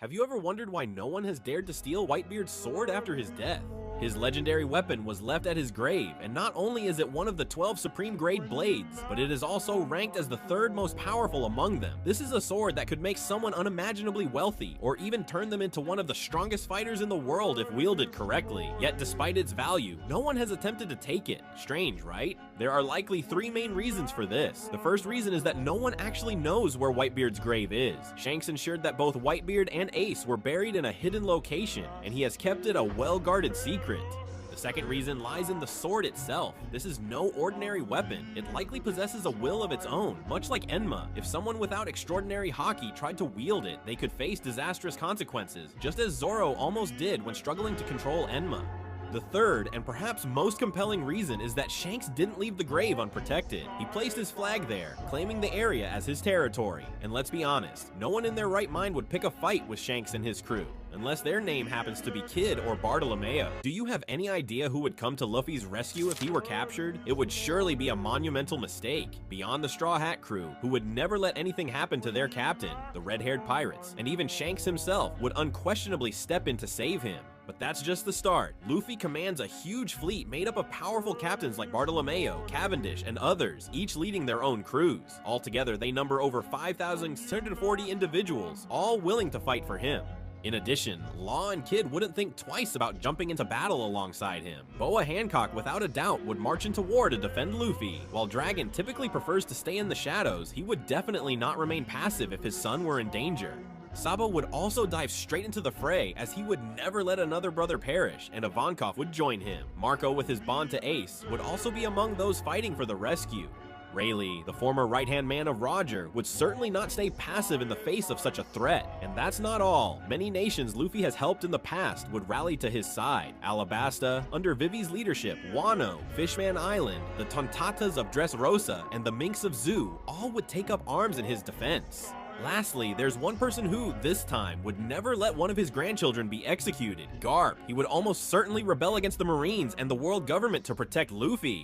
Have you ever wondered why no one has dared to steal Whitebeard's sword after his death? His legendary weapon was left at his grave, and not only is it one of the 12 supreme grade blades, but it is also ranked as the third most powerful among them. This is a sword that could make someone unimaginably wealthy, or even turn them into one of the strongest fighters in the world if wielded correctly. Yet despite its value, no one has attempted to take it. Strange, right? There are likely three main reasons for this. The first reason is that no one actually knows where Whitebeard's grave is. Shanks ensured that both Whitebeard and Ace were buried in a hidden location, and he has kept it a well-guarded secret. The second reason lies in the sword itself. This is no ordinary weapon. It likely possesses a will of its own, much like Enma. If someone without extraordinary haki tried to wield it, they could face disastrous consequences, just as Zoro almost did when struggling to control Enma. The third, and perhaps most compelling reason, is that Shanks didn't leave the grave unprotected. He placed his flag there, claiming the area as his territory. And let's be honest, no one in their right mind would pick a fight with Shanks and his crew, unless their name happens to be Kid or Bartolomeo. Do you have any idea who would come to Luffy's rescue if he were captured? It would surely be a monumental mistake, beyond the Straw Hat crew, who would never let anything happen to their captain, the red-haired pirates, and even Shanks himself would unquestionably step in to save him. But that's just the start. Luffy commands a huge fleet made up of powerful captains like Bartolomeo, Cavendish, and others, each leading their own crews. Altogether, they number over 5,640 individuals, all willing to fight for him. In addition, Law and Kid wouldn't think twice about jumping into battle alongside him. Boa Hancock, without a doubt, would march into war to defend Luffy. While Dragon typically prefers to stay in the shadows, he would definitely not remain passive if his son were in danger. Sabo would also dive straight into the fray, as he would never let another brother perish, and Ivankov would join him. Marco, with his bond to Ace, would also be among those fighting for the rescue. Rayleigh, the former right-hand man of Roger, would certainly not stay passive in the face of such a threat. And that's not all. Many nations Luffy has helped in the past would rally to his side. Alabasta, under Vivi's leadership, Wano, Fishman Island, the Tontatas of Dressrosa, and the Minks of Zoo all would take up arms in his defense. Lastly, there's one person who, this time, would never let one of his grandchildren be executed. Garp. He would almost certainly rebel against the Marines and the world government to protect Luffy.